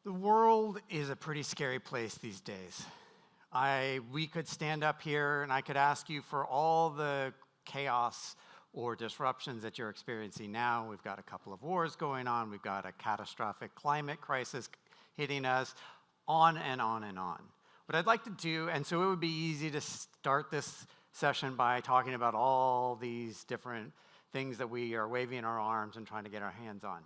The world is a pretty scary place these days. We could stand up here and I could ask you for all the chaos or disruptions that you're experiencing now. We've got a couple of wars going on. We've got a catastrophic climate crisis hitting us, on and on and on. What I'd like to do, and so it would be easy to start this session by talking about all these different things that we are waving our arms and trying to get our hands on.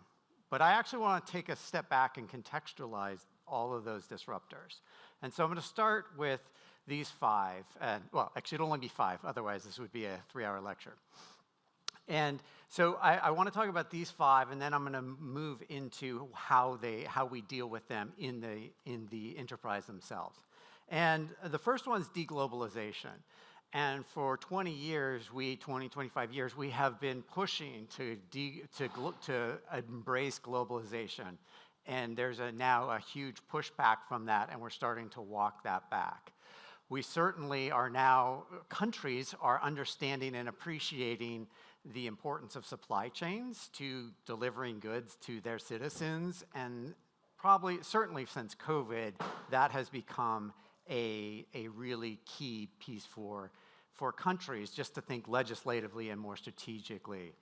But I actually want to take a step back and contextualize all of those disruptors. And so I'm going to start with these five. Well, actually, it'll only be five. Otherwise, this would be a 3-hour lecture. And so I want to talk about these five, and then I'm going to move into how we deal with them in the enterprise themselves. And the first one is deglobalization. And for 20 years, 25 years, we have been pushing to embrace globalization. And there's now a huge pushback from that, and we're starting to walk that back. We certainly are now, countries are understanding and appreciating the importance of supply chains to delivering goods to their citizens, and certainly since COVID, that has become a really key piece for countries just to think legislatively and more strategically.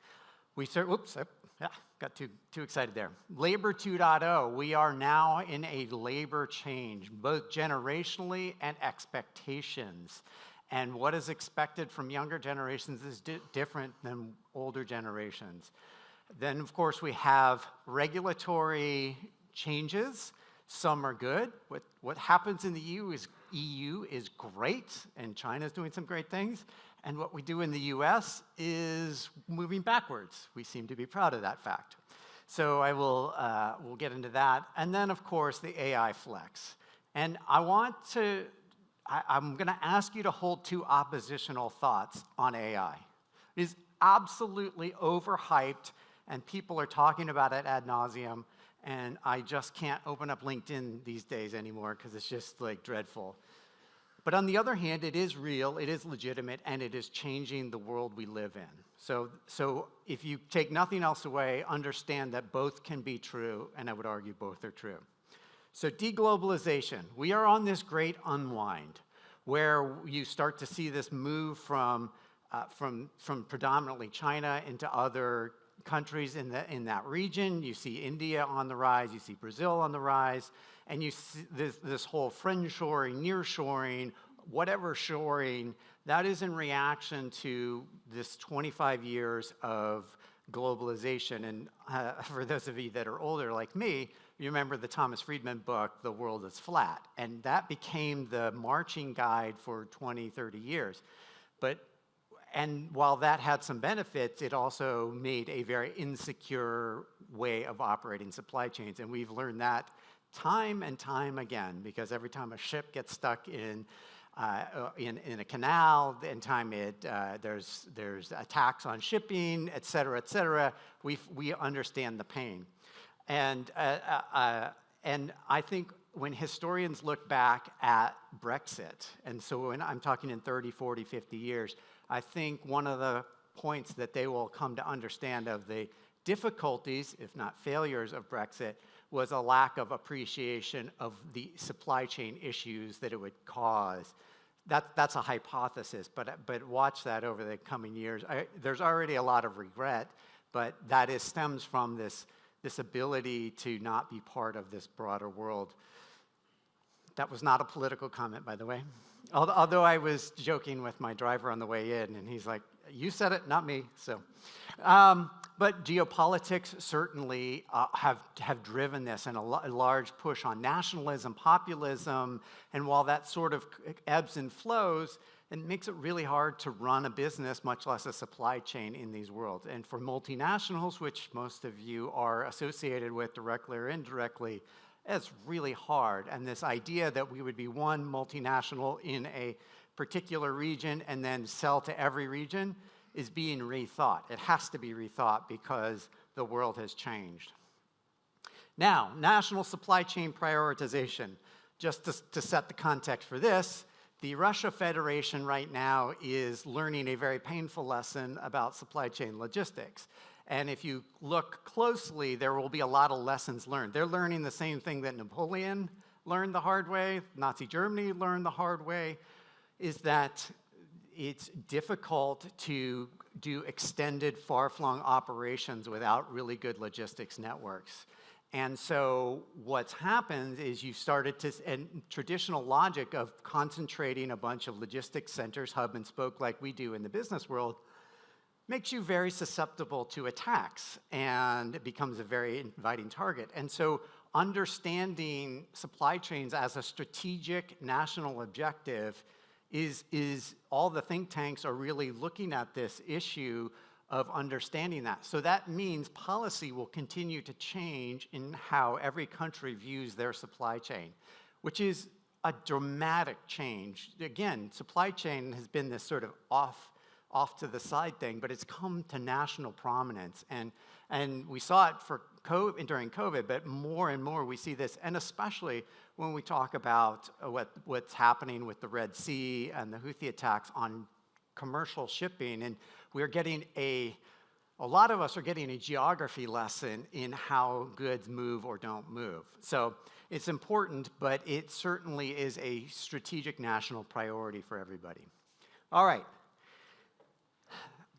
Got too excited there. Labor 2.0, we are now in a labor change, both generationally and expectations. And what is expected from younger generations is different than older generations. Then, of course, we have regulatory changes. Some are good. What happens in the EU is great, and China's doing some great things. And what we do in the US is moving backwards. We seem to be proud of that fact. So we'll get into that. And then, of course, the AI flex. And I'm going to ask you to hold two oppositional thoughts on AI. It is absolutely overhyped, and people are talking about it ad nauseum. And I just can't open up LinkedIn these days anymore because it's just like dreadful. But on the other hand, it is real, it is legitimate, and it is changing the world we live in. So if you take nothing else away, understand that both can be true, and I would argue both are true. So deglobalization, we are on this great unwind where you start to see this move from predominantly China into other countries in that region. You see India on the rise, you see Brazil on the rise, and you see this whole friend-shoring, near-shoring, whatever shoring, that is in reaction to this 25 years of globalization. And for those of you that are older like me, you remember the Thomas Friedman book, The World is Flat, and that became the marching guide for 20, 30 years. And while that had some benefits, it also made a very insecure way of operating supply chains. And we've learned that time and time again, because every time a ship gets stuck in a canal, there's attacks on shipping, et cetera, we understand the pain. And I think when historians look back at Brexit, and so when I'm talking in 30, 40, 50 years, I think one of the points that they will come to understand of the difficulties, if not failures, of Brexit was a lack of appreciation of the supply chain issues that it would cause. That's a hypothesis, but watch that over the coming years. There's already a lot of regret, but that stems from this ability to not be part of this broader world. That was not a political comment, by the way. Although I was joking with my driver on the way in, and he's like, "You said it, not me." So, but geopolitics certainly have driven this, and a large push on nationalism, populism, and while that sort of ebbs and flows, it makes it really hard to run a business, much less a supply chain in these worlds. And for multinationals, which most of you are associated with directly or indirectly, it's really hard. And this idea that we would be one multinational in a particular region and then sell to every region is being rethought. It has to be rethought because the world has changed. Now, national supply chain prioritization. Just to set the context for this, the Russia Federation right now is learning a very painful lesson about supply chain logistics. And if you look closely, there will be a lot of lessons learned. They're learning the same thing that Napoleon learned the hard way, Nazi Germany learned the hard way, is that it's difficult to do extended, far-flung operations without really good logistics networks. And so what's happened is you started to, and traditional logic of concentrating a bunch of logistics centers, hub and spoke like we do in the business world, makes you very susceptible to attacks, and it becomes a very inviting target. And so understanding supply chains as a strategic national objective is all the think tanks are really looking at this issue of understanding that. So that means policy will continue to change in how every country views their supply chain, which is a dramatic change. Again, supply chain has been this sort of off to the side thing, but it's come to national prominence. And we saw it during COVID, but more and more we see this, and especially when we talk about what's happening with the Red Sea and the Houthi attacks on commercial shipping. And we're getting a lot of us are getting a geography lesson in how goods move or don't move. So it's important, but it certainly is a strategic national priority for everybody. All right.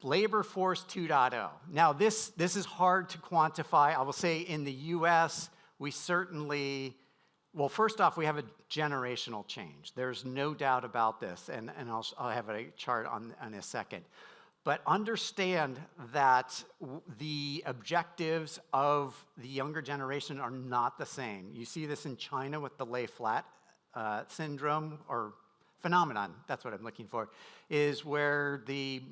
Labor force 2.0. Now, this is hard to quantify. I will say in the US, we certainly, well, first off, we have a generational change. There's no doubt about this, and I'll have a chart on in a second. But understand that the objectives of the younger generation are not the same. You see this in China with the lay flat syndrome, or phenomenon, that's what I'm looking for, is where the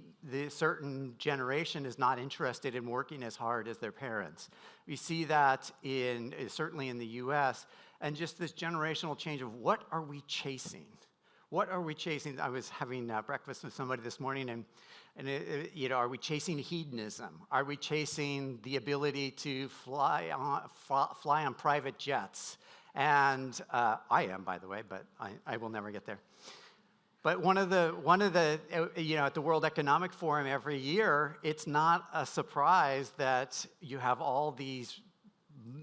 certain generation is not interested in working as hard as their parents. We see that certainly in the US, and just this generational change of what are we chasing? What are we chasing? I was having breakfast with somebody this morning, and are we chasing hedonism? Are we chasing the ability to fly on private jets? And I am, by the way, but I will never get there. But one of the at the World Economic Forum every year, it's not a surprise that you have all these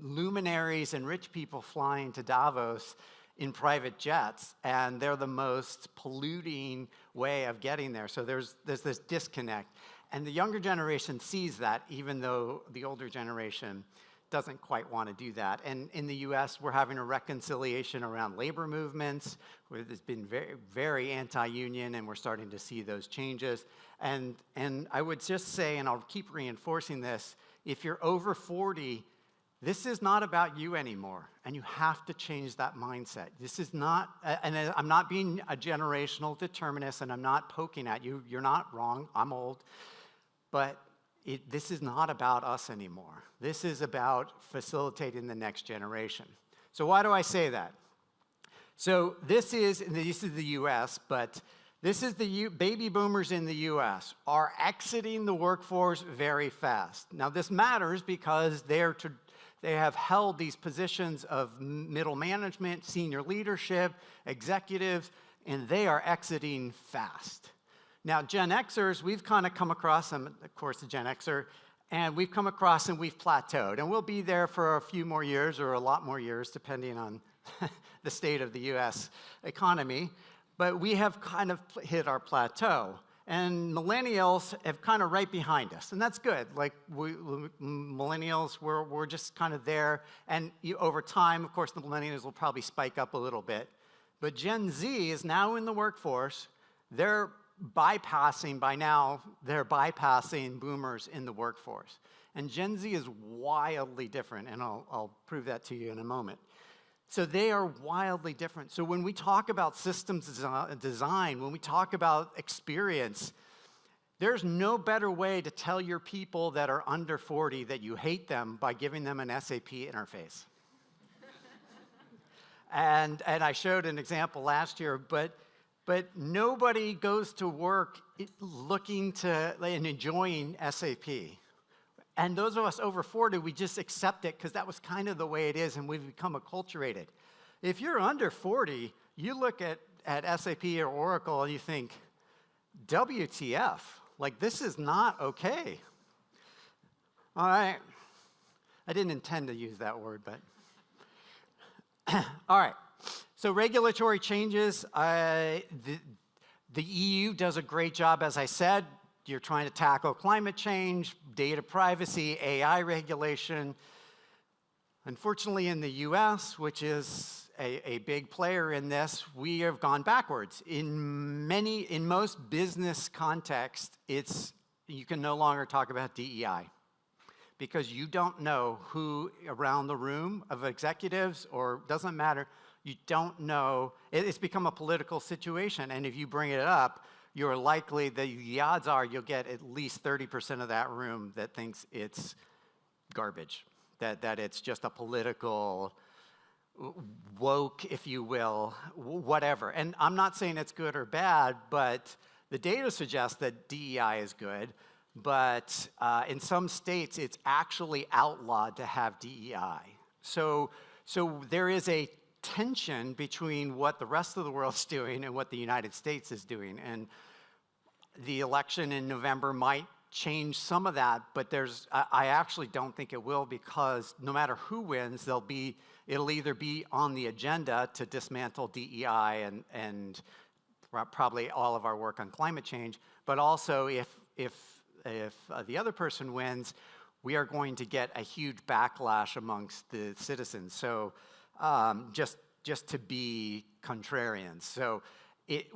luminaries and rich people flying to Davos in private jets, and they're the most polluting way of getting there. So there's this disconnect. And the younger generation sees that, even though the older generation doesn't quite want to do that. And in the US, we're having a reconciliation around labor movements, where there's been very, very anti-union, and we're starting to see those changes. And I would just say, and I'll keep reinforcing this, if you're over 40, this is not about you anymore, and you have to change that mindset. This is not, and I'm not being a generational determinist, and I'm not poking at you. You're not wrong. I'm old. But this is not about us anymore. This is about facilitating the next generation. So why do I say that? So this is the US, but this is baby boomers in the US are exiting the workforce very fast. Now this matters because they have held these positions of middle management, senior leadership, executives, and they are exiting fast. Now, Gen Xers, we've kind of come across, I'm, of course, a Gen Xer, and we've come across and we've plateaued. And we'll be there for a few more years, or a lot more years, depending on the state of the US economy. But we have kind of hit our plateau. And millennials have kind of right behind us, and that's good. Like, millennials, we're just kind of there. And over time, of course, the millennials will probably spike up a little bit. But Gen Z is now in the workforce. They're bypassing boomers in the workforce. And Gen Z is wildly different, and I'll prove that to you in a moment. So they are wildly different. So when we talk about systems design, when we talk about experience, there's no better way to tell your people that are under 40 that you hate them by giving them an SAP interface. And I showed an example last year, but nobody goes to work looking to and enjoying SAP. And those of us over 40, we just accept it because that was kind of the way it is, and we've become acculturated. If you're under 40, you look at SAP or Oracle and you think, WTF, like this is not okay. All right. I didn't intend to use that word, but. All right. So regulatory changes. The EU does a great job, as I said. You're trying to tackle climate change, data privacy, AI regulation. Unfortunately, in the US, which is a big player in this, we have gone backwards. In most business contexts, you can no longer talk about DEI because you don't know who around the room of executives, or doesn't matter, you don't know. It's become a political situation, and if you bring it up, you're likely, the odds are you'll get at least 30% of that room that thinks it's garbage, that it's just a political woke, if you will, whatever. And I'm not saying it's good or bad, but the data suggests that DEI is good, but in some states, it's actually outlawed to have DEI. So there is a tension between what the rest of the world's doing and what the United States is doing. And the election in November might change some of that, but I actually don't think it will, because no matter who wins, it'll either be on the agenda to dismantle DEI and probably all of our work on climate change, but also if the other person wins, we are going to get a huge backlash amongst the citizens. So just to be contrarians. So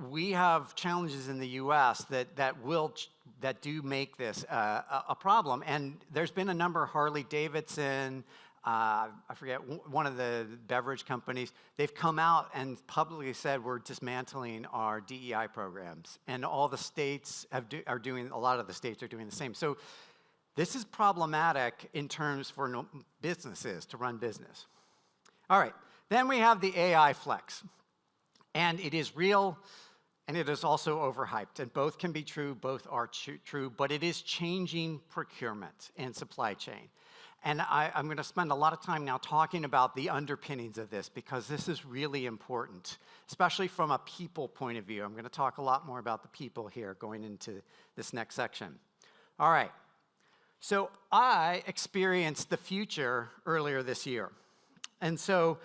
we have challenges in the U.S. that do make this a problem. And there's been a number, Harley Davidson, I forget, one of the beverage companies, they've come out and publicly said we're dismantling our DEI programs. And all the states are doing, a lot of the states are doing the same. So this is problematic in terms for businesses to run business. All right, then we have the AI flex. And it is real, and it is also overhyped. And both can be true, both are true, but it is changing procurement and supply chain. And I'm going to spend a lot of time now talking about the underpinnings of this, because this is really important, especially from a people point of view. I'm going to talk a lot more about the people here going into this next section. All right. So I experienced the future earlier this year. And so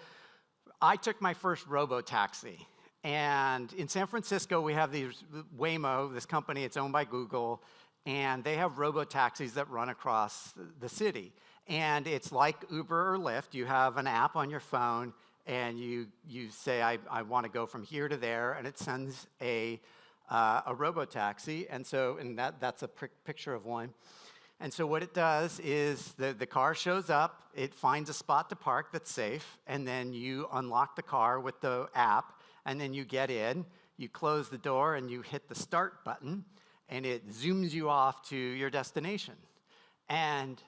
I took my first robo-taxi. And in San Francisco, we have Waymo, this company, it's owned by Google, and they have robo-taxis that run across the city. And it's like Uber or Lyft. You have an app on your phone, and you say, I want to go from here to there, and it sends a robo-taxi. And that's a picture of one. And so what it does is the car shows up, it finds a spot to park that's safe, and then you unlock the car with the app, and then you get in, you close the door, and you hit the start button, and it zooms you off to your destination. And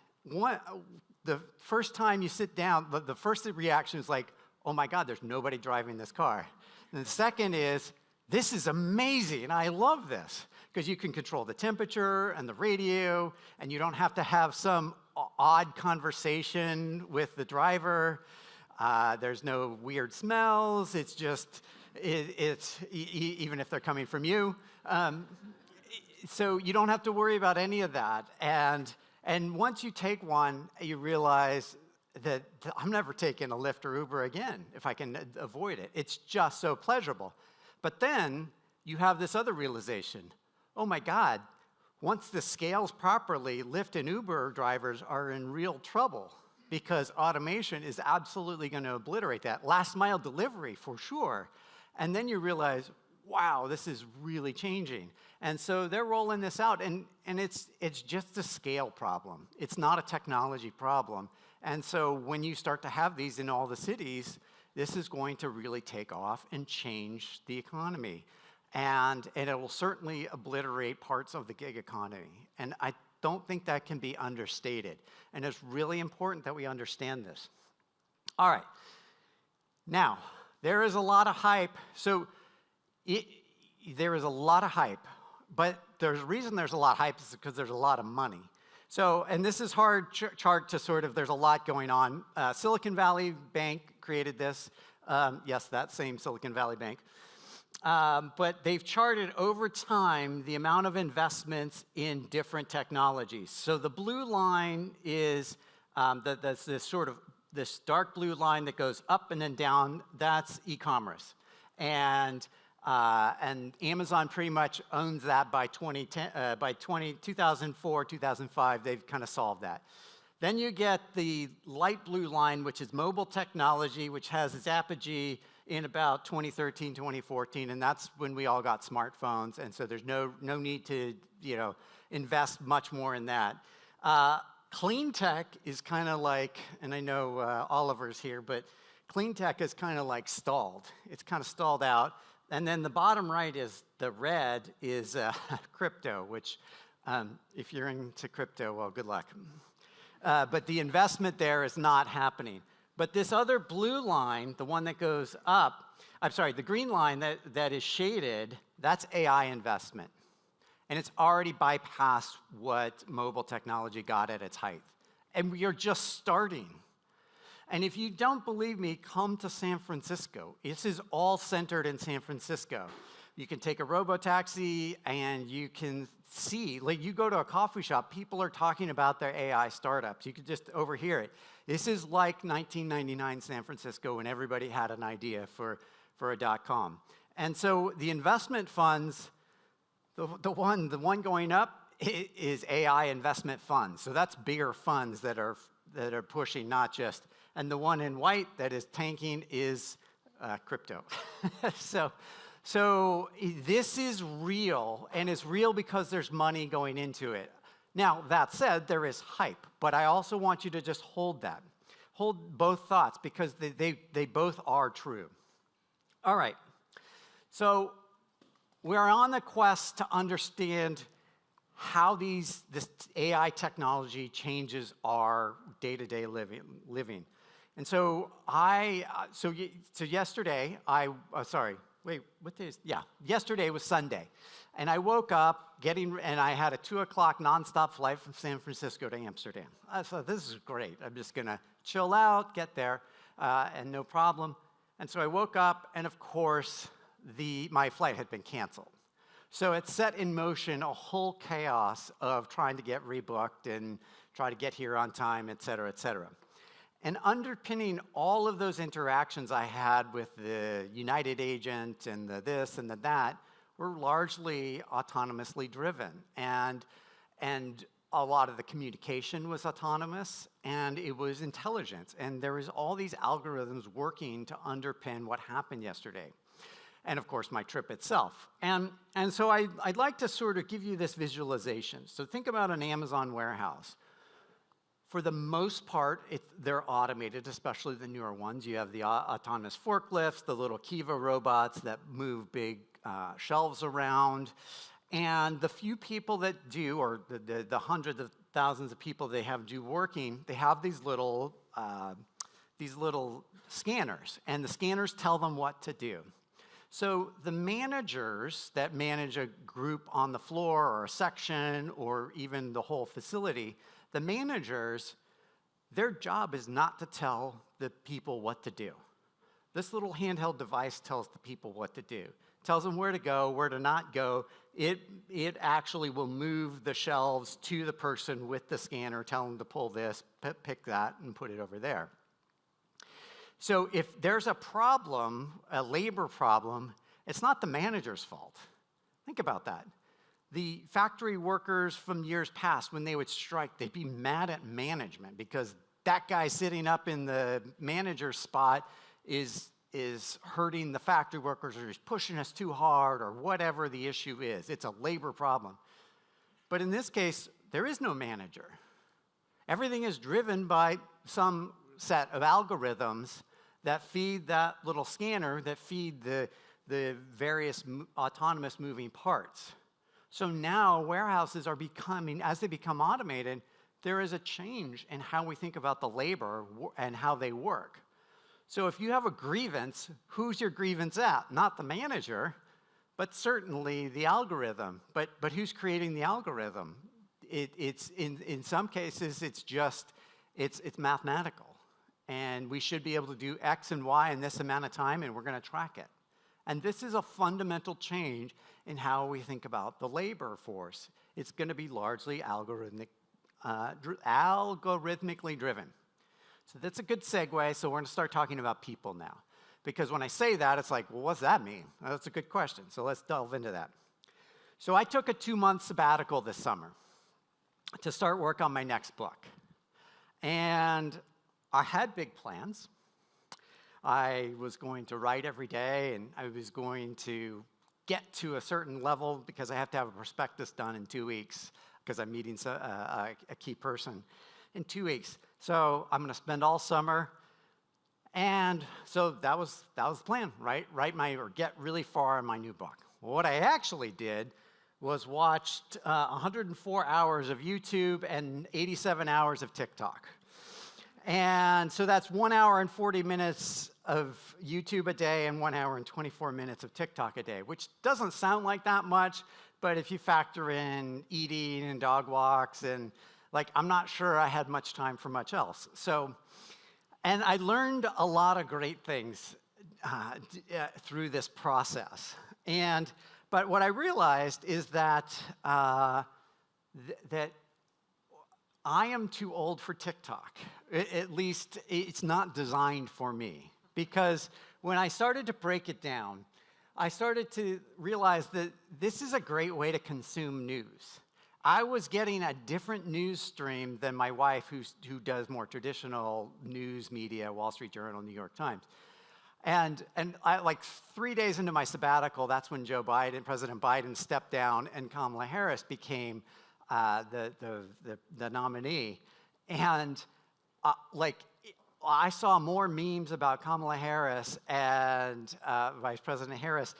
the first time you sit down, the first reaction is like, oh my God, there's nobody driving this car. And the second is, this is amazing, I love this, because you can control the temperature and the radio, and you don't have to have some odd conversation with the driver. There's no weird smells. It's just, even if they're coming from you. So you don't have to worry about any of that. And once you take one, you realize that I'm never taking a Lyft or Uber again if I can avoid it. It's just so pleasurable. But then you have this other realization. Oh my God, once this scales properly, Lyft and Uber drivers are in real trouble, because automation is absolutely going to obliterate that. Last mile delivery, for sure. And then you realize, wow, this is really changing. And so they're rolling this out, and it's just a scale problem. It's not a technology problem. And so when you start to have these in all the cities, this is going to really take off and change the economy. And it will certainly obliterate parts of the gig economy. And I don't think that can be understated. And it's really important that we understand this. All right. Now, there is a lot of hype. So there is a lot of hype. But there's a reason there's a lot of hype is because there's a lot of money. So, and this is hard chart to sort of, there's a lot going on. Silicon Valley Bank created this. Yes, that same Silicon Valley Bank. But they've charted over time the amount of investments in different technologies. So the blue line is that's this dark blue line that goes up and then down. That's e-commerce, and Amazon pretty much owns that by 2010, by 2004, 2005. They've kind of solved that. Then you get the light blue line, which is mobile technology, which has its apogee in about 2013, 2014, and that's when we all got smartphones, and so there's no need to invest much more in that. Clean tech is kind of like, and I know Oliver's here, but clean tech is kind of like stalled. It's kind of stalled out. And then the bottom right is the red is crypto, which if you're into crypto, well, good luck. But the investment there is not happening. But this other blue line, the one that goes up, I'm sorry, the green line that is shaded, that's AI investment. And it's already bypassed what mobile technology got at its height. And we are just starting. And if you don't believe me, come to San Francisco. This is all centered in San Francisco. You can take a robo-taxi and you can see, like you go to a coffee shop, people are talking about their AI startups. You can just overhear it. This is like 1999 San Francisco when everybody had an idea for a .com. And so the investment funds, the one going up is AI investment funds. So that's bigger funds that are pushing, not just, and the one in white that is tanking is crypto. So this is real, and it's real because there's money going into it. Now, that said, there is hype, but I also want you to just hold that. Hold both thoughts, because they both are true. All right, so we're on the quest to understand how this AI technology changes our day-to-day living. And so yesterday, yesterday was Sunday. And I woke up and I had a 2 o'clock nonstop flight from San Francisco to Amsterdam. I thought, this is great. I'm just gonna chill out, get there, and no problem. And so I woke up, and of course, my flight had been canceled. So it set in motion a whole chaos of trying to get rebooked and try to get here on time, et cetera, et cetera. And underpinning all of those interactions I had with the United agent and the this and the that were largely autonomously driven. And a lot of the communication was autonomous, and it was intelligence. And there was all these algorithms working to underpin what happened yesterday. And of course, my trip itself. And so I'd like to sort of give you this visualization. So think about an Amazon warehouse. For the most part, they're automated, especially the newer ones. You have the autonomous forklifts, the little Kiva robots that move big shelves around. And the few people that do, or the hundreds of thousands of people they have working, they have these little scanners. And the scanners tell them what to do. So the managers that manage a group on the floor or a section or even the whole facility, the managers, their job is not to tell the people what to do. This little handheld device tells the people what to do. Tells them where to go, where to not go. It actually will move the shelves to the person with the scanner, tell them to pull this, pick that, and put it over there. So if there's a problem, a labor problem, it's not the manager's fault. Think about that. The factory workers from years past, when they would strike, they'd be mad at management because that guy sitting up in the manager's spot is hurting the factory workers, or he's pushing us too hard, or whatever the issue is. It's a labor problem. But in this case, there is no manager. Everything is driven by some set of algorithms that feed that little scanner, that feed the various autonomous moving parts. So now warehouses are becoming, as they become automated, there is a change in how we think about the labor and how they work. So if you have a grievance, who's your grievance at? Not the manager, but certainly the algorithm. But who's creating the algorithm? It's in some cases, it's mathematical. And we should be able to do X and Y in this amount of time, and we're going to track it. And this is a fundamental change in how we think about the labor force. It's going to be largely algorithmically driven. So that's a good segue, so we're going to start talking about people now. Because when I say that, it's like, well, what's that mean? Well, that's a good question, so let's delve into that. So I took a 2-month sabbatical this summer to start work on my next book. And I had big plans. I was going to write every day, and I was going to get to a certain level because I have to have a prospectus done in 2 weeks because I'm meeting a key person in 2 weeks. So I'm going to spend all summer, and so that was the plan, right? Get really far in my new book. Well, what I actually did was watched 104 hours of YouTube and 87 hours of TikTok. And so that's 1 hour and 40 minutes of YouTube a day and 1 hour and 24 minutes of TikTok a day, which doesn't sound like that much, but if you factor in eating and dog walks and I'm not sure I had much time for much else. So, and I learned a lot of great things through this process. But what I realized is that that I am too old for TikTok. At least it's not designed for me. Because when I started to break it down, I started to realize that this is a great way to consume news. I was getting a different news stream than my wife, who does more traditional news media, Wall Street Journal, New York Times. And I, 3 days into my sabbatical, that's when President Biden stepped down and Kamala Harris became the nominee. And I saw more memes about Kamala Harris and Vice President Harris,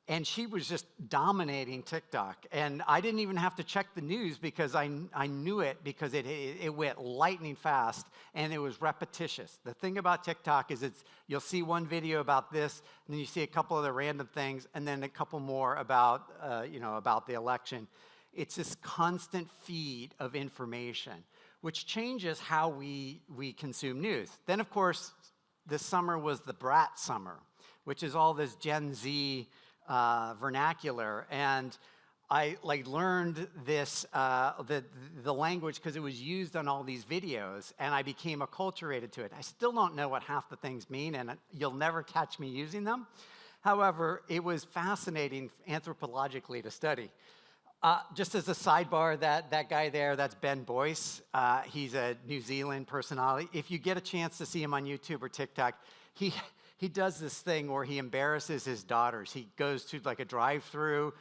and she was just dominating TikTok. And I didn't even have to check the news because I knew it because it went lightning fast and it was repetitious. The thing about TikTok is you'll see one video about this, and then you see a couple other random things, and then a couple more about the election. It's this constant feed of information, which changes how we consume news. Then, of course, this summer was the brat summer, which is all this Gen Z vernacular, and I learned this the language because it was used on all these videos, and I became acculturated to it. I still don't know what half the things mean, and you'll never catch me using them. However, it was fascinating anthropologically to study. Just as a sidebar, that guy there, that's Ben Boyce. He's a New Zealand personality. If you get a chance to see him on YouTube or TikTok, he does this thing where he embarrasses his daughters. He goes to a drive-through,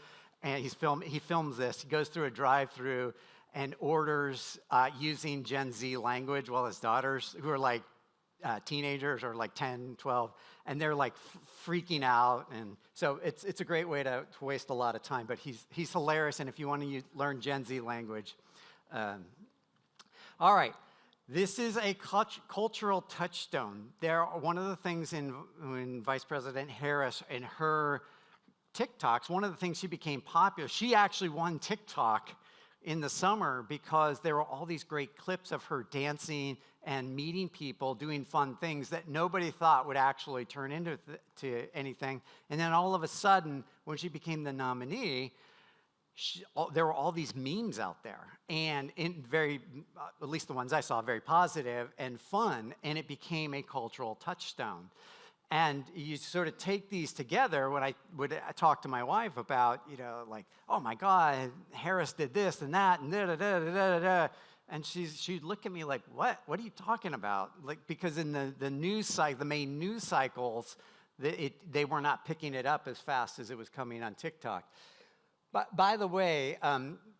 and he films this. He goes through a drive-through and orders using Gen Z language while his daughters, who are teenagers, or 10, 12, and they're freaking out. And so it's a great way to waste a lot of time, but he's hilarious. And if you want to learn Gen Z language, all right. This is a cultural touchstone. One of the things in Vice President Harris and her TikToks, one of the things she became popular, she actually won TikTok in the summer because there were all these great clips of her dancing and meeting people, doing fun things that nobody thought would actually turn into anything. And then all of a sudden, when she became the nominee, there were all these memes out there, and at least the ones I saw, very positive and fun, and it became a cultural touchstone. And you sort of take these together. When I would talk to my wife about, oh my God, Harris did this and that, and da-da-da-da-da-da, and she'd look at me like, what are you talking about? Because in the news cycle, the main news cycles, they were not picking it up as fast as it was coming on TikTok. But by the way,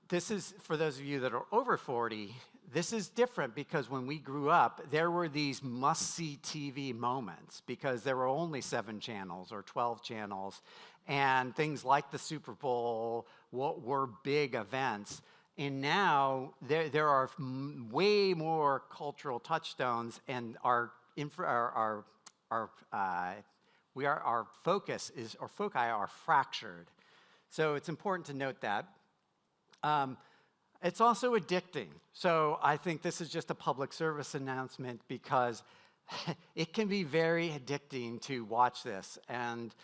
this is, for those of you that are over 40, this is different because when we grew up, there were these must-see TV moments because there were only 7 channels or 12 channels, and things like the Super Bowl were big events. And now there are way more cultural touchstones, and our focus is, or foci are fractured. So it's important to note that. It's also addicting. So I think this is just a public service announcement because it can be very addicting to watch this. And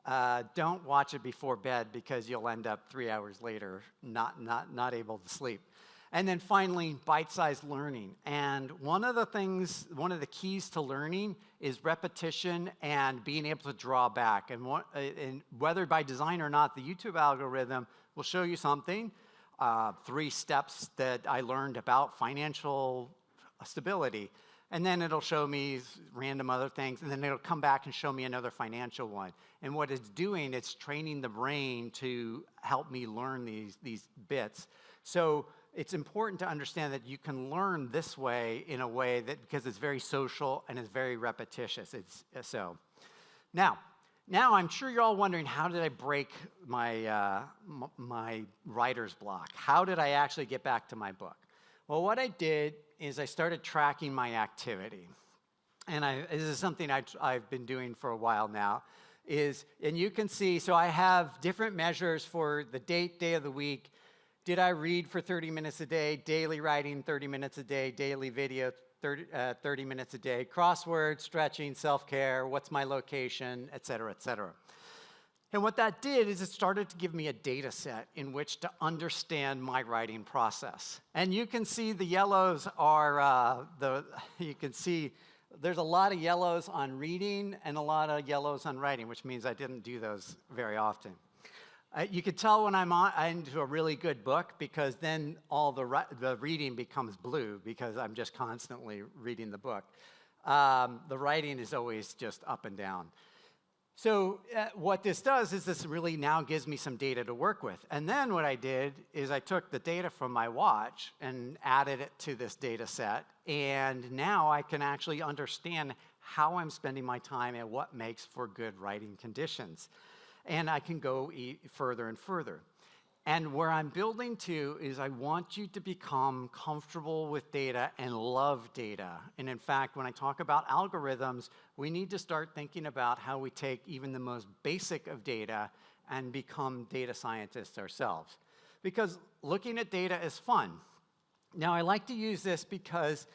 don't watch it before bed because you'll end up 3 hours later not able to sleep. And then finally, bite-sized learning. And one of the keys to learning is repetition and being able to draw back. And whether by design or not, the YouTube algorithm will show you something, 3 steps that I learned about financial stability. And then it'll show me random other things, and then it'll come back and show me another financial one. And what it's doing, it's training the brain to help me learn these bits. So it's important to understand that you can learn this way in a way that, because it's very social and it's very repetitious. Now I'm sure you're all wondering, how did I break my writer's block? How did I actually get back to my book? Well, what I did is I started tracking my activity. And this is something I've been doing for a while now. And you can see, so I have different measures for the day of the week. Did I read for 30 minutes a day? Daily writing, 30 minutes a day. Daily video, 30 minutes a day. Crossword, stretching, self-care, what's my location, et cetera, et cetera. And what that did is it started to give me a data set in which to understand my writing process. And you can see the yellows are, you can see there's a lot of yellows on reading and a lot of yellows on writing, which means I didn't do those very often. You can tell when I'm into a really good book, because then all the reading becomes blue because I'm just constantly reading the book. The writing is always just up and down. So what this does is this really now gives me some data to work with. And then what I did is I took the data from my watch and added it to this data set. And now I can actually understand how I'm spending my time and what makes for good writing conditions. And I can go further and further. And where I'm building to is I want you to become comfortable with data and love data. And in fact, when I talk about algorithms, we need to start thinking about how we take even the most basic of data and become data scientists ourselves. Because looking at data is fun. Now, I like to use this because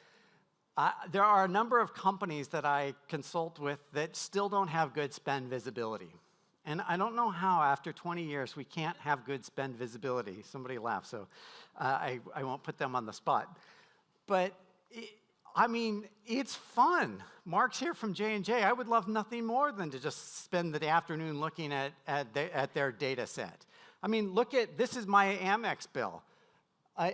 there are a number of companies that I consult with that still don't have good spend visibility. And I don't know how, after 20 years, we can't have good spend visibility. Somebody laughed, so I won't put them on the spot. But, I mean, it's fun. Mark's here from J&J. I would love nothing more than to just spend the afternoon looking at their data set. I mean, this is my Amex bill.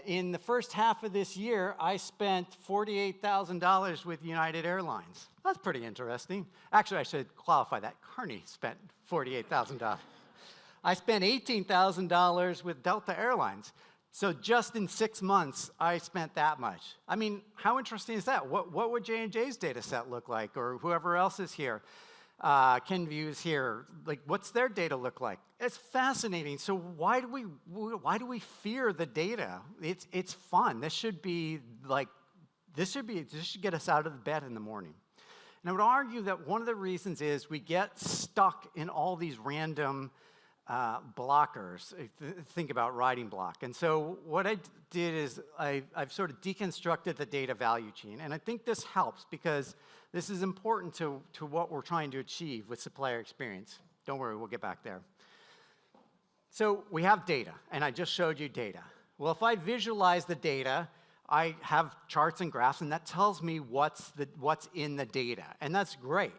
In the first half of this year, I spent $48,000 with United Airlines. That's pretty interesting. Actually, I should qualify that. Carney spent $48,000. I spent $18,000 with Delta Airlines. So just in 6 months, I spent that much. I mean, how interesting is that? What would J&J's data set look like, or whoever else is here? Kenview's here. Like, what's their data look like? It's fascinating. So why do we fear the data? It's fun. This should get us out of bed in the morning. And I would argue that one of the reasons is we get stuck in all these random blockers. Think about writing block. And so what I did is I've sort of deconstructed the data value chain. And I think this helps because this is important to what we're trying to achieve with supplier experience. Don't worry, we'll get back there. So we have data, and I just showed you data. Well, if I visualize the data, I have charts and graphs, and that tells me what's in the data, and that's great.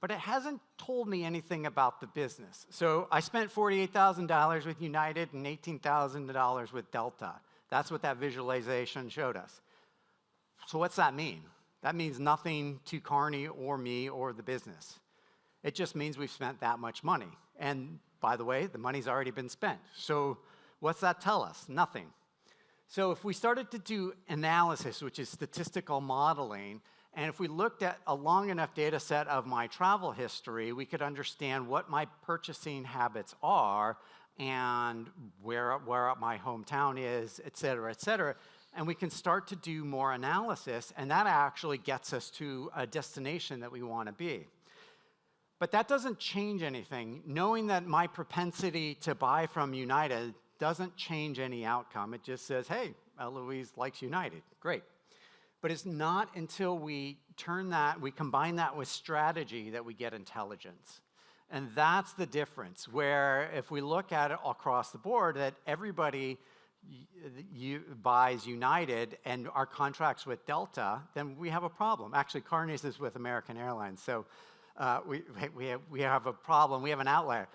But it hasn't told me anything about the business. So I spent $48,000 with United and $18,000 with Delta. That's what that visualization showed us. So what's that mean? That means nothing to Carney or me or the business. It just means we've spent that much money. And by the way, the money's already been spent. So what's that tell us? Nothing. So if we started to do analysis, which is statistical modeling, and if we looked at a long enough data set of my travel history, we could understand what my purchasing habits are and where my hometown is, et cetera, et cetera. And we can start to do more analysis, and that actually gets us to a destination that we want to be. But that doesn't change anything. Knowing that my propensity to buy from United doesn't change any outcome. It just says, hey, Elouise likes United. Great. But it's not until we combine that with strategy that we get intelligence. And that's the difference, where if we look at it across the board, that everybody buys United and our contracts with Delta, then we have a problem. Actually, Carney's is with American Airlines, so we have a problem. We have an outlier.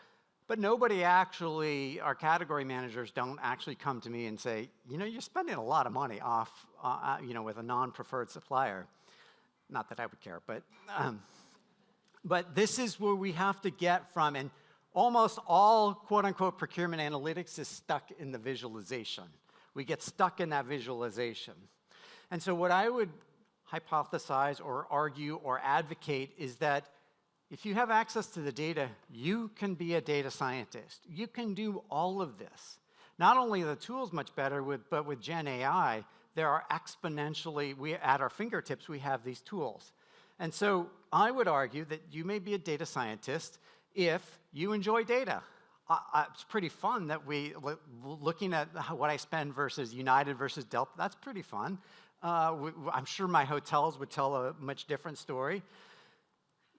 But nobody actually, our category managers don't actually come to me and say, you're spending a lot of money off, with a non-preferred supplier. Not that I would care, but this is where we have to get from, and almost all quote-unquote procurement analytics is stuck in the visualization. We get stuck in that visualization. And so what I would hypothesize or argue or advocate is that if you have access to the data, you can be a data scientist. You can do all of this. Not only are the tools much better, but with Gen AI, there are exponentially, at our fingertips, we have these tools. And so I would argue that you may be a data scientist if you enjoy data. It's pretty fun that looking at what I spend versus United versus Delta, that's pretty fun. I'm sure my hotels would tell a much different story.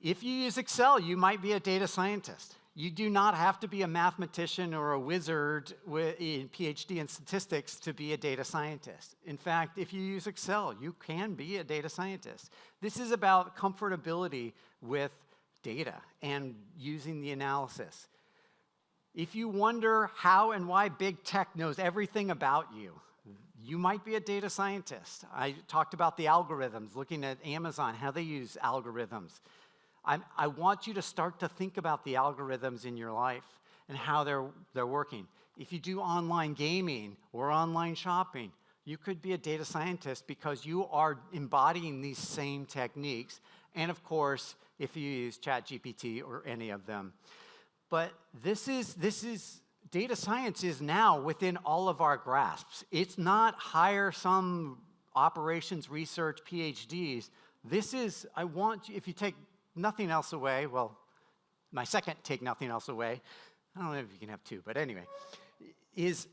If you use Excel, you might be a data scientist. You do not have to be a mathematician or a wizard in PhD in statistics to be a data scientist. In fact, if you use Excel, you can be a data scientist. This is about comfortability with data and using the analysis. If you wonder how and why big tech knows everything about you, you might be a data scientist. I talked about the algorithms, looking at Amazon, how they use algorithms. I want you to start to think about the algorithms in your life and how they're working. If you do online gaming or online shopping, you could be a data scientist because you are embodying these same techniques. And of course, if you use ChatGPT or any of them. But this is data science is now within all of our grasps. It's not hire some operations research PhDs. This is, if you take nothing else away, well, my second take nothing else away, I don't know if you can have two, but anyway, is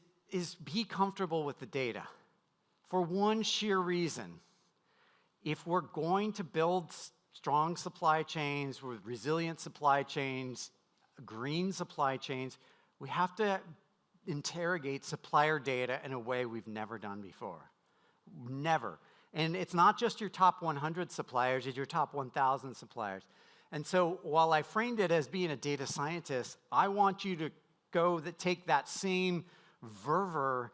be comfortable with the data. For one sheer reason, if we're going to build strong supply chains with resilient supply chains, green supply chains, we have to interrogate supplier data in a way we've never done before. Never. And it's not just your top 100 suppliers, it's your top 1,000 suppliers. And so while I framed it as being a data scientist, I want you to take that same fervor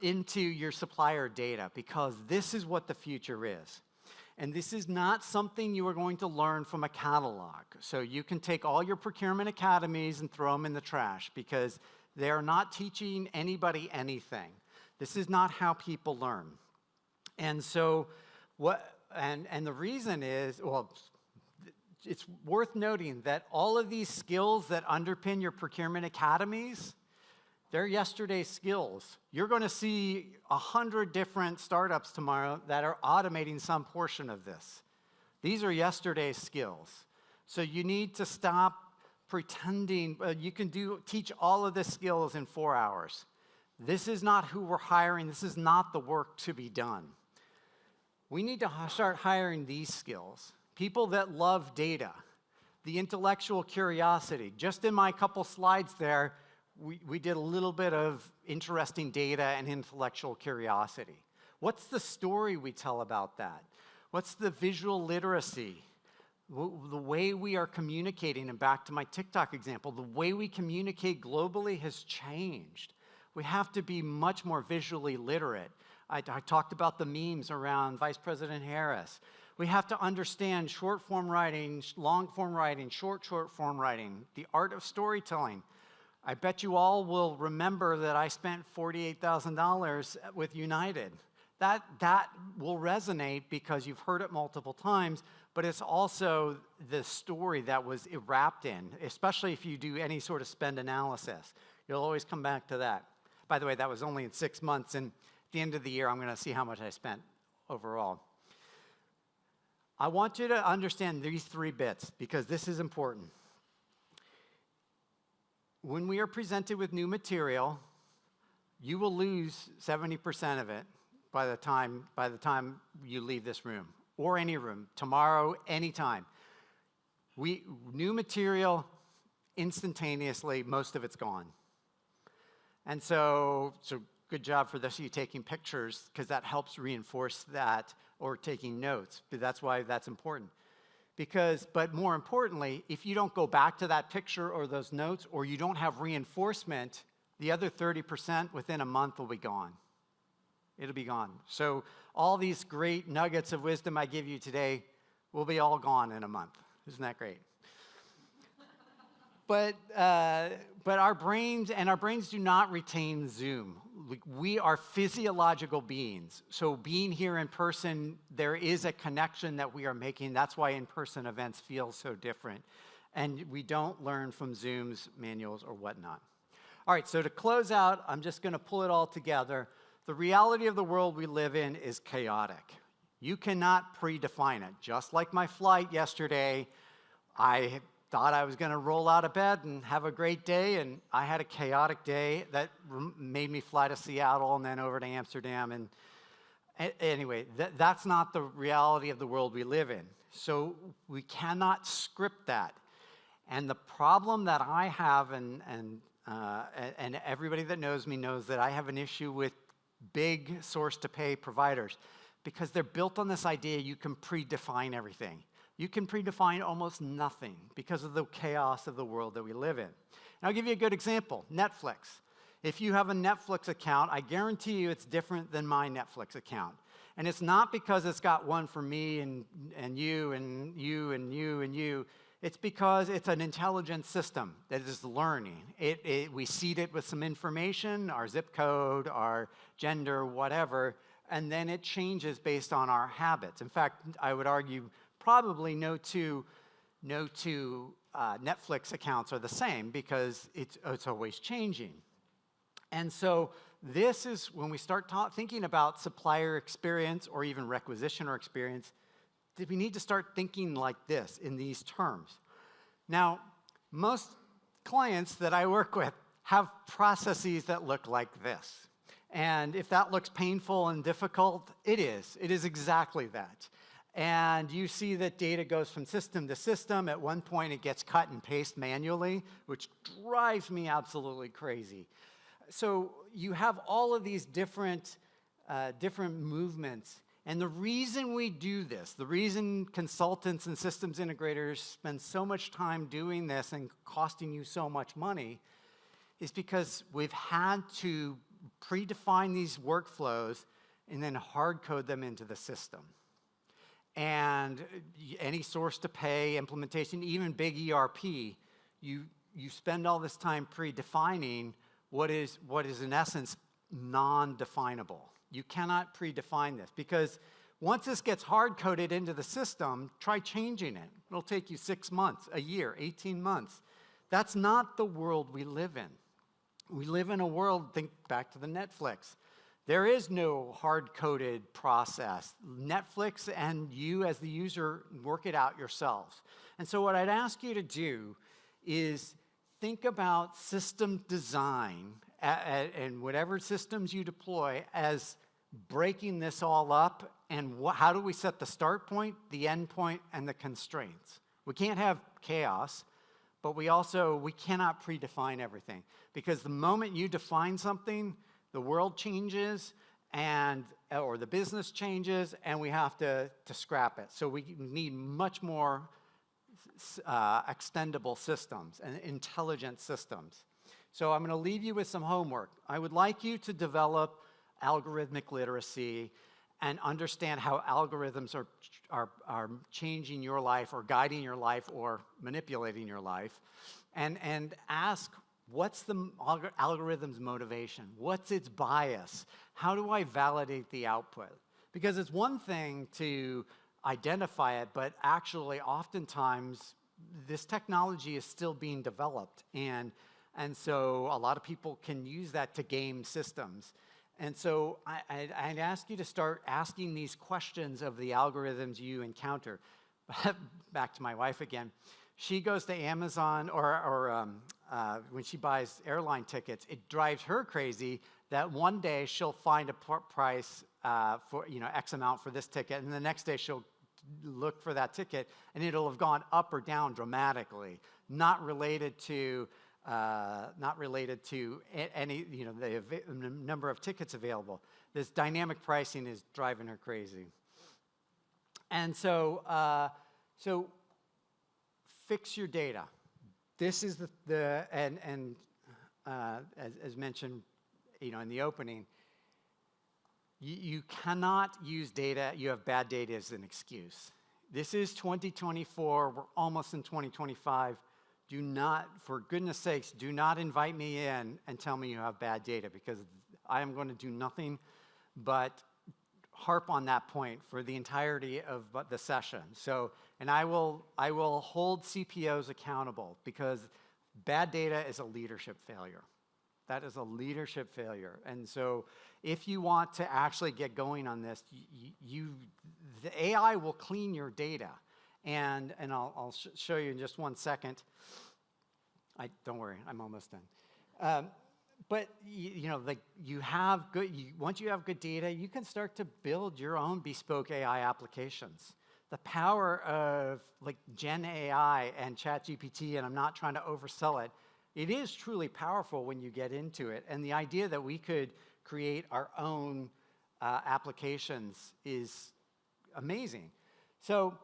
into your supplier data, because this is what the future is. And this is not something you are going to learn from a catalog. So you can take all your procurement academies and throw them in the trash, because they are not teaching anybody anything. This is not how people learn. And so the reason is, it's worth noting that all of these skills that underpin your procurement academies, they're yesterday's skills. You're going to see 100 different startups tomorrow that are automating some portion of this. These are yesterday's skills. So you need to stop pretending you can teach all of the skills in 4 hours. This is not who we're hiring. This is not the work to be done. We need to start hiring these skills. People that love data, the intellectual curiosity. Just in my couple slides there, we did a little bit of interesting data and intellectual curiosity. What's the story we tell about that? What's the visual literacy? The way we are communicating, and back to my TikTok example, the way we communicate globally has changed. We have to be much more visually literate. I talked about the memes around Vice President Harris. We have to understand short form writing, long form writing, short form writing, the art of storytelling. I bet you all will remember that I spent $48,000 with United. That will resonate because you've heard it multiple times, but it's also the story that was wrapped in, especially if you do any sort of spend analysis. You'll always come back to that. By the way, that was only in 6 months, and at the end of the year, I'm going to see how much I spent overall. I want you to understand these 3 bits, because this is important. When we are presented with new material, you will lose 70% of it by the time you leave this room, or any room, tomorrow, anytime. New material, instantaneously, most of it's gone. And so good job for those of you taking pictures, because that helps reinforce that, or taking notes, but that's why that's important. But more importantly, if you don't go back to that picture or those notes, or you don't have reinforcement, the other 30% within a month will be gone. It'll be gone. So all these great nuggets of wisdom I give you today will be all gone in a month. Isn't that great? But our brains do not retain Zoom. We are physiological beings. So being here in person, there is a connection that we are making. That's why in-person events feel so different. And we don't learn from Zoom's manuals or whatnot. All right, so to close out, I'm just going to pull it all together. The reality of the world we live in is chaotic. You cannot predefine it. Just like my flight yesterday, I thought I was going to roll out of bed and have a great day, and I had a chaotic day that made me fly to Seattle and then over to Amsterdam. And anyway, that's not the reality of the world we live in. So we cannot script that. And the problem that I have, and everybody that knows me knows that I have an issue with big source-to-pay providers, because they're built on this idea you can predefine everything. You can predefine almost nothing because of the chaos of the world that we live in. And I'll give you a good example, Netflix. If you have a Netflix account, I guarantee you it's different than my Netflix account. And it's not because it's got one for me and you and you and you and you. It's because it's an intelligent system that is learning. We seed it with some information, our zip code, our gender, whatever, and then it changes based on our habits. In fact, I would argue probably no two Netflix accounts are the same, because it's always changing. And so this is when we start thinking about supplier experience or even requisitioner experience, we need to start thinking like this, in these terms. Now, most clients that I work with have processes that look like this. And if that looks painful and difficult, it is. It is exactly that. And you see that data goes from system to system. At one point, it gets cut and pasted manually, which drives me absolutely crazy. So you have all of these different movements. And the reason we do this, the reason consultants and systems integrators spend so much time doing this and costing you so much money, is because we've had to predefine these workflows and then hard code them into the system. And any source to pay implementation, even big ERP, you spend all this time predefining what is in essence non-definable. You cannot predefine this, because once this gets hard-coded into the system, try changing it. It'll take you 6 months, a year, 18 months. That's not the world we live in. We live in a world, think back to the Netflix. There is no hard-coded process. Netflix and you as the user work it out yourselves. And so what I'd ask you to do is think about system design and whatever systems you deploy as breaking this all up, and how do we set the start point, the end point, and the constraints. We can't have chaos, but we cannot predefine everything, because the moment you define something, the world changes, or the business changes, and we have to scrap it. So we need much more extendable systems and intelligent systems. So I'm going to leave you with some homework. I would like you to develop algorithmic literacy and understand how algorithms are changing your life or guiding your life or manipulating your life, and ask, what's the algorithm's motivation? What's its bias? How do I validate the output? Because it's one thing to identify it, but actually oftentimes this technology is still being developed, and so a lot of people can use that to game systems. And so I'd ask you to start asking these questions of the algorithms you encounter. Back to my wife again. She goes to Amazon or when she buys airline tickets, it drives her crazy that one day she'll find a price for X amount for this ticket, and the next day she'll look for that ticket, and it'll have gone up or down dramatically, not related to any, the number of tickets available. This dynamic pricing is driving her crazy. And so fix your data. This is as mentioned, in the opening, you cannot use data, you have bad data as an excuse. This is 2024, we're almost in 2025. Do not, for goodness sakes, do not invite me in and tell me you have bad data, because I am going to do nothing but harp on that point for the entirety of the session. So, and I will hold CPOs accountable, because bad data is a leadership failure. That is a leadership failure. And so if you want to actually get going on this, the AI will clean your data. And I'll show you in just 1 second. Don't worry, I'm almost done. But once you have good data, you can start to build your own bespoke AI applications. The power of Gen AI and ChatGPT, and I'm not trying to oversell it, it is truly powerful when you get into it. And the idea that we could create our own applications is amazing. So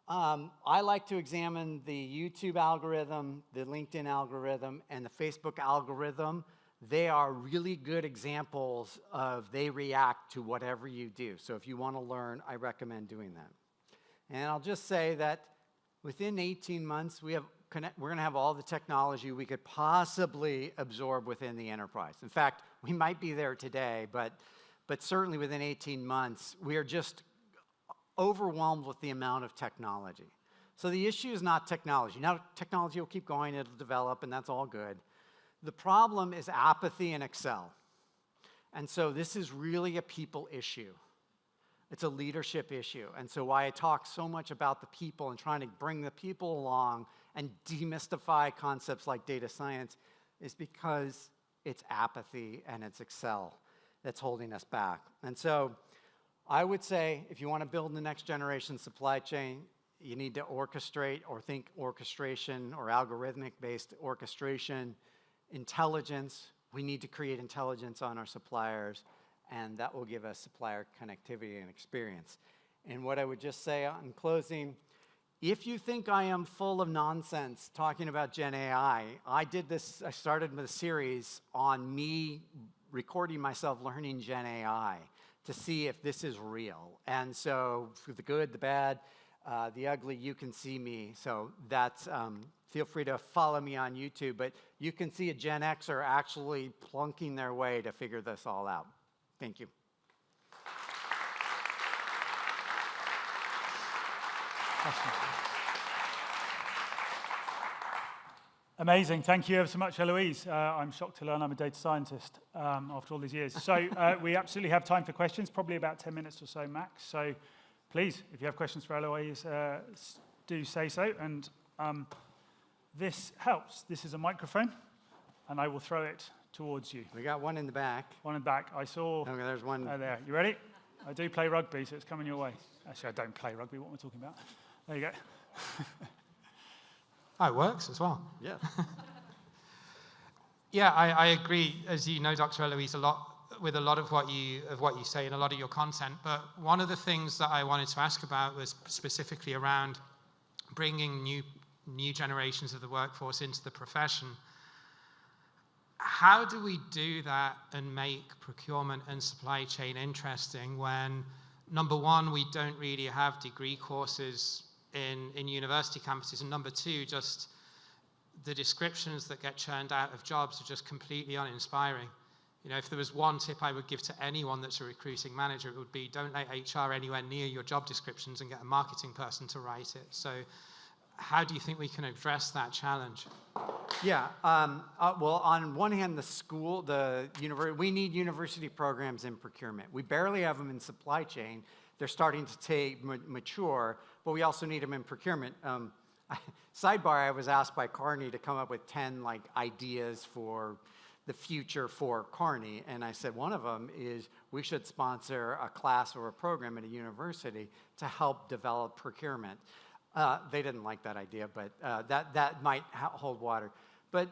I like to examine the YouTube algorithm, the LinkedIn algorithm, and the Facebook algorithm. They are really good examples of they react to whatever you do. So if you want to learn, I recommend doing that. And I'll just say that within 18 months, we're going to have all the technology we could possibly absorb within the enterprise. In fact, we might be there today, but certainly within 18 months, we are just overwhelmed with the amount of technology. So the issue is not technology. Now, technology will keep going, it'll develop, and that's all good. The problem is apathy in Excel. And so this is really a people issue. It's a leadership issue. And so why I talk so much about the people and trying to bring the people along and demystify concepts like data science is because it's apathy and it's Excel that's holding us back. And so I would say if you want to build the next generation supply chain, you need to orchestrate or think orchestration or algorithmic-based orchestration, intelligence. We need to create intelligence on our suppliers, and that will give us supplier connectivity and experience. And what I would just say in closing, if you think I am full of nonsense talking about Gen AI, I started with a series on me recording myself learning Gen AI to see if this is real. And so for the good, the bad, the ugly, you can see me. So that's, feel free to follow me on YouTube, but you can see a Gen Xer actually plunking their way to figure this all out. Thank you. Amazing. Thank you ever so much, Elouise. I'm shocked to learn I'm a data scientist after all these years. So we absolutely have time for questions, probably about 10 minutes or so max. So please, if you have questions for Elouise, do say so. And this helps. This is a microphone, and I will throw it towards you. We got one in the back. One in the back. I saw. Okay, there's one. There. You ready? I do play rugby, so it's coming your way. Actually, I don't play rugby. What am I talking about? There you go. Oh, it works as well. Yeah. Yeah, I agree, as you know, Dr. Elouise, with a lot of what you say and a lot of your content. But one of the things that I wanted to ask about was specifically around bringing new generations of the workforce into the profession. How do we do that and make procurement and supply chain interesting when, number one, we don't really have degree courses in university campuses, and number two, just the descriptions that get churned out of jobs are just completely uninspiring. You know, if there was one tip I would give to anyone that's a recruiting manager, it would be don't let HR anywhere near your job descriptions and get a marketing person to write it. So how do you think we can address that challenge? Yeah, well, on one hand, we need university programs in procurement. We barely have them in supply chain. They're starting to mature, but we also need them in procurement. Sidebar, I was asked by Carney to come up with 10 ideas for the future for Carney. And I said one of them is we should sponsor a class or a program at a university to help develop procurement. They didn't like that idea, but that might hold water. But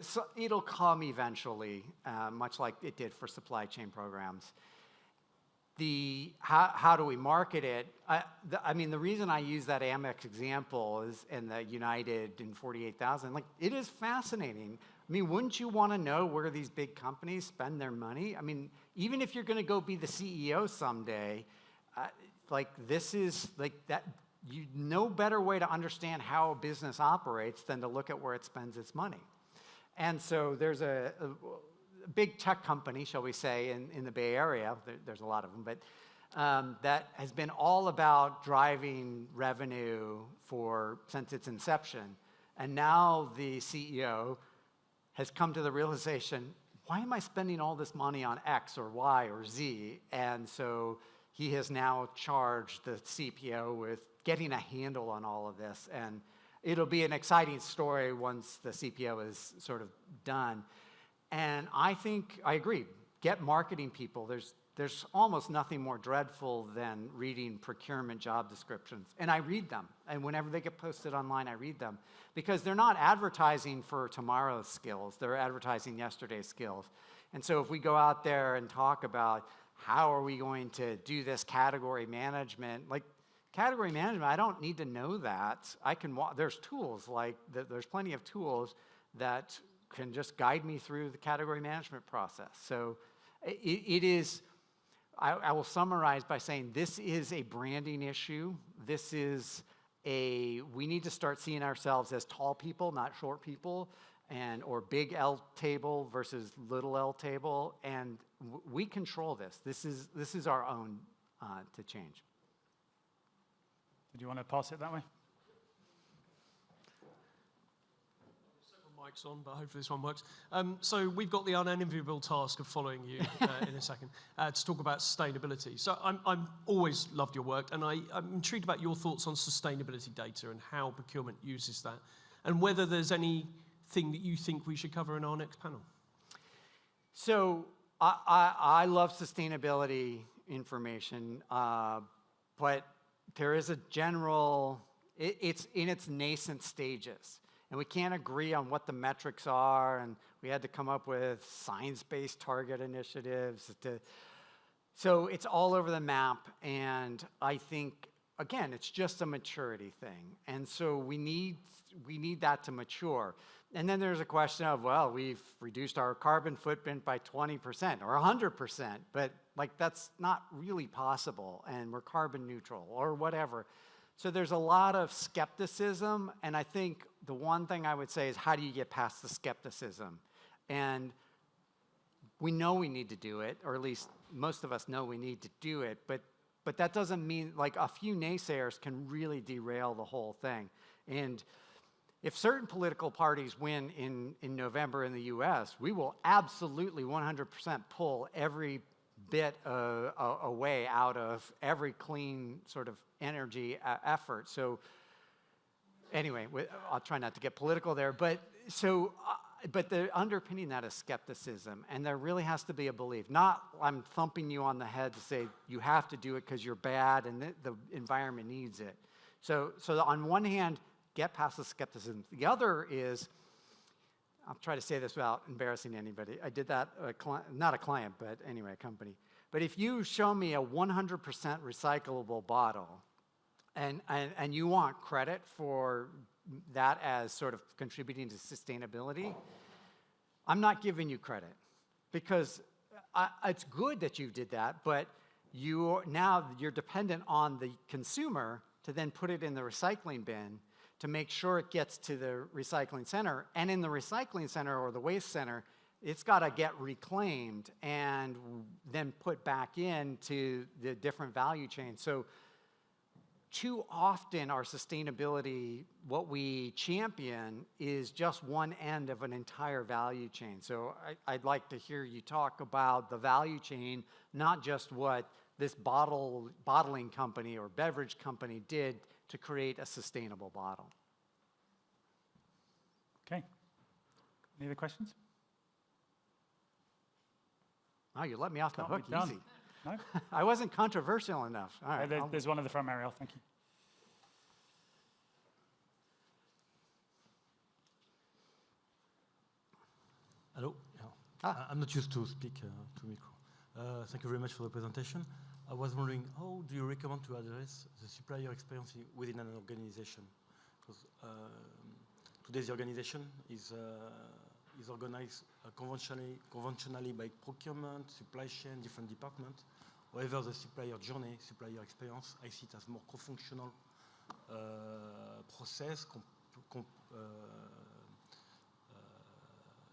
so it'll come eventually, much like it did for supply chain programs. How do we market it? I mean, the reason I use that Amex example is, and the United in 48,000, like, it is fascinating. I mean, wouldn't you want to know where these big companies spend their money? I mean, even if you're going to go be the CEO someday, like, this is, like, that, no better way to understand how a business operates than to look at where it spends its money. And so there's a big tech company, shall we say, in the Bay Area, there's a lot of them, but that has been all about driving revenue since its inception. And now the CEO has come to the realization, why am I spending all this money on X or Y or Z? And so he has now charged the CPO with getting a handle on all of this. And it'll be an exciting story once the CPO is sort of done. And I agree, get marketing people. There's almost nothing more dreadful than reading procurement job descriptions. And I read them. And whenever they get posted online, I read them. Because they're not advertising for tomorrow's skills. They're advertising yesterday's skills. And so if we go out there and talk about how are we going to do this category management, like, category management, I don't need to know that. There's tools, there's plenty of tools that can just guide me through the category management process. So it is, I will summarize by saying this is a branding issue. This is we need to start seeing ourselves as tall people, not short people, or big L table versus little L table, and we control this. This is our own to change. Did you want to pass it that way? Several mics on, but hopefully this one works. So we've got the unenviable task of following you in a second to talk about sustainability. So I'm always loved your work, and I'm intrigued about your thoughts on sustainability data and how procurement uses that, and whether there's anything that you think we should cover in our next panel. So I love sustainability information, but there is a general, it's in its nascent stages. And we can't agree on what the metrics are, and we had to come up with science-based target initiatives. So it's all over the map, and I think, again, it's just a maturity thing. And so we need that to mature. And then there's a question of, well, we've reduced our carbon footprint by 20% or 100%, but like, that's not really possible, and we're carbon neutral or whatever. So there's a lot of skepticism, and I think the one thing I would say is, how do you get past the skepticism? And we know we need to do it, or at least most of us know we need to do it, but that doesn't mean, like, a few naysayers can really derail the whole thing. And if certain political parties win in November in the US, we will absolutely 100% pull every bit away out of every clean sort of energy effort. So anyway, I'll try not to get political there, but the underpinning that is skepticism, and there really has to be a belief. Not I'm thumping you on the head to say you have to do it because you're bad and the environment needs it. So on one hand, get past the skepticism. The other is, I'll try to say this without embarrassing anybody. I did that, not a client, but anyway, a company. But if you show me a 100% recyclable bottle, and you want credit for that as sort of contributing to sustainability, I'm not giving you credit. Because it's good that you did that, but now you're dependent on the consumer to then put it in the recycling bin to make sure it gets to the recycling center. And in the recycling center or the waste center, it's got to get reclaimed and then put back into the different value chains. So too often our sustainability, what we champion, is just one end of an entire value chain. So I'd like to hear you talk about the value chain, not just what this bottling company or beverage company did to create a sustainable bottle. Okay. Any other questions? Oh, you let me off the Can't be hook done. easy. No? I wasn't controversial enough. All right. There's one at the front, Marielle. Thank you. Hello. I'm not used to speak to micro. Thank you very much for the presentation. I was wondering, how do you recommend to address the supplier experience within an organization? Because today's organization is organized conventionally by procurement, supply chain, different departments. However, the supplier journey, supplier experience, I see it as more co-functional process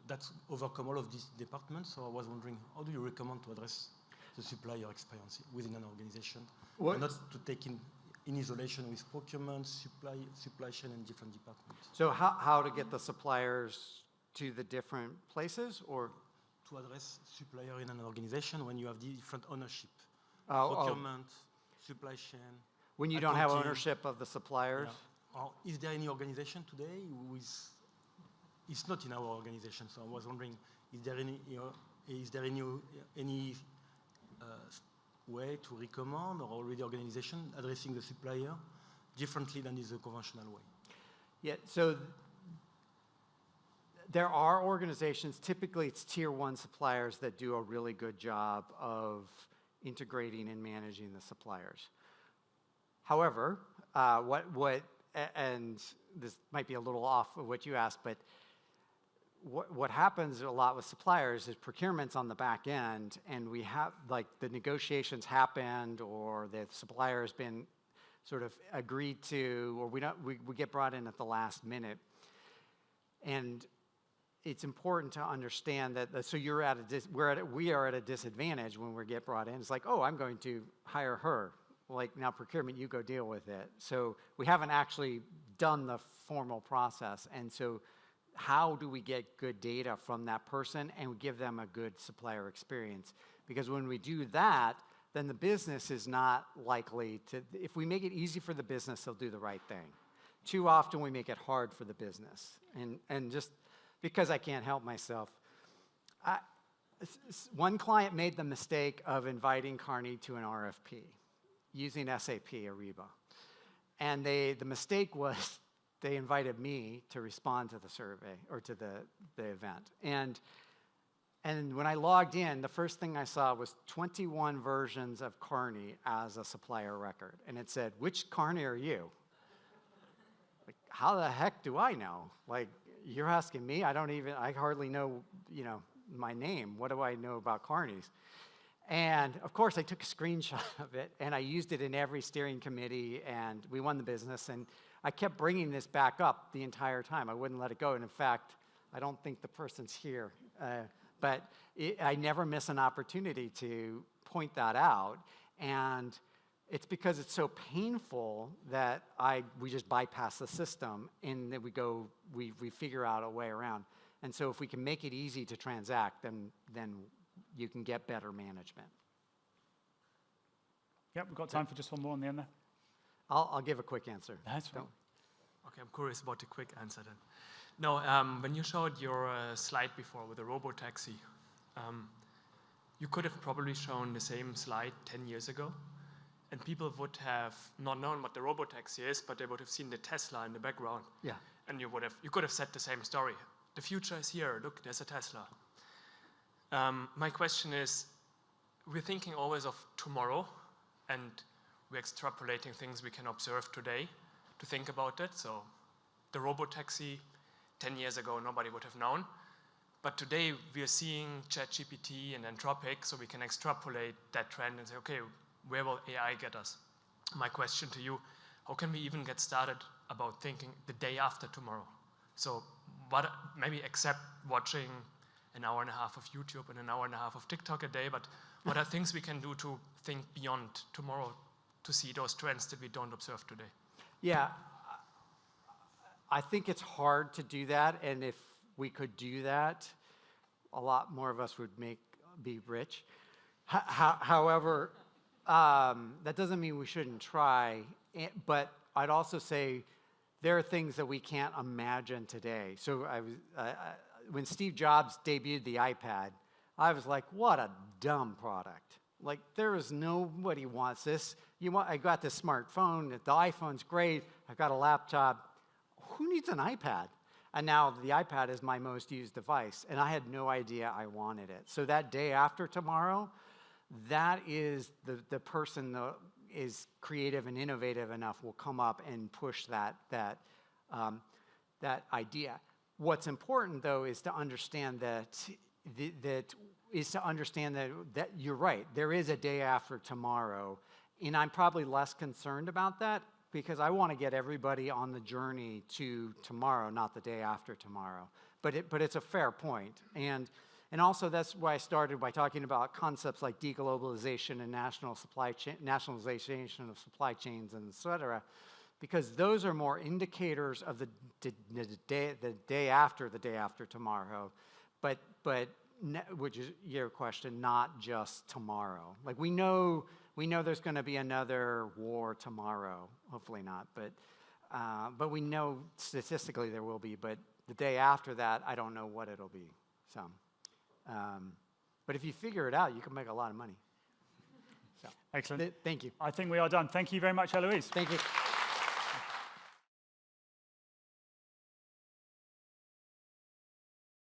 that overcome all of these departments. So I was wondering, how do you recommend to address the supplier experience within an organization, and not to take in isolation with procurement, supply chain, and different departments? So how to get the suppliers to the different places, or? To address supplier in an organization when you have different ownership, Oh. procurement, supply chain. When you don't have accounting. ownership of the suppliers? Yeah. Or is there any organization today who is, it's not in our organization, so I was wondering, is there any way to recommend, or already organization addressing the supplier differently than is the conventional way? Yeah, so there are organizations, typically it's tier 1 suppliers that do a really good job of integrating and managing the suppliers. However, and this might be a little off of what you asked, but what happens a lot with suppliers is procurement's on the back end, and we have, like, the negotiations happened, or the supplier has been sort of agreed to, or we get brought in at the last minute. And it's important to understand that, so we are at a disadvantage when we get brought in. It's like, oh, I'm going to hire her. Like, now procurement, you go deal with it. So we haven't actually done the formal process. And so how do we get good data from that person and give them a good supplier experience? Because when we do that, then the business is not likely to, if we make it easy for the business, they'll do the right thing. Too often we make it hard for the business. And just because I can't help myself, one client made the mistake of inviting Carney to an RFP using SAP Ariba. And the mistake was they invited me to respond to the survey, or to the event. And when I logged in, the first thing I saw was 21 versions of Carney as a supplier record. And it said, which Carney are you? Like, how the heck do I know? Like, you're asking me? I hardly know, my name. What do I know about Carneys? And of course, I took a screenshot of it, and I used it in every steering committee, and we won the business. And I kept bringing this back up the entire time. I wouldn't let it go. And in fact, I don't think the person's here. But I never miss an opportunity to point that out. And it's because it's so painful that we just bypass the system, and then we figure out a way around. And so if we can make it easy to transact, then you can get better management. Yep, we've got time for just one more on the end there. I'll give a quick answer. That's right. Okay, I'm curious about the quick answer then. No, when you showed your slide before with the robo-taxi, you could have probably shown the same slide 10 years ago, and people would have not known what the robo-taxi is, but they would have seen the Tesla in the background. Yeah. And you could have said the same story. The future is here. Look, there's a Tesla. My question is, we're thinking always of tomorrow, and we're extrapolating things we can observe today to think about it. So the robo-taxi, 10 years ago, nobody would have known. But today, we are seeing ChatGPT and Anthropic, so we can extrapolate that trend and say, okay, where will AI get us? My question to you, how can we even get started about thinking the day after tomorrow? So maybe except watching an hour and a half of YouTube and an hour and a half of TikTok a day, but what are things we can do to think beyond tomorrow to see those trends that we don't observe today? Yeah, I think it's hard to do that, and if we could do that, a lot more of us would be rich. However, that doesn't mean we shouldn't try, but I'd also say there are things that we can't imagine today. So when Steve Jobs debuted the iPad, I was like, what a dumb product. Like, there is nobody wants this. I got this smartphone, the iPhone's great, I've got a laptop. Who needs an iPad? And now the iPad is my most used device, and I had no idea I wanted it. So that day after tomorrow, that is the person that is creative and innovative enough will come up and push that idea. What's important, though, is to understand that that you're right. There is a day after tomorrow, and I'm probably less concerned about that because I want to get everybody on the journey to tomorrow, not the day after tomorrow. But it's a fair point. And also that's why I started by talking about concepts like deglobalization and nationalization of supply chains, and et cetera, because those are more indicators of the day after tomorrow, but which is your question, not just tomorrow. Like we know there's going to be another war tomorrow. Hopefully not, but we know statistically there will be. But the day after that, I don't know what it'll be. So, but if you figure it out, you can make a lot of money. So, excellent. Thank you. I think we are done. Thank you very much, Elouise. Thank you.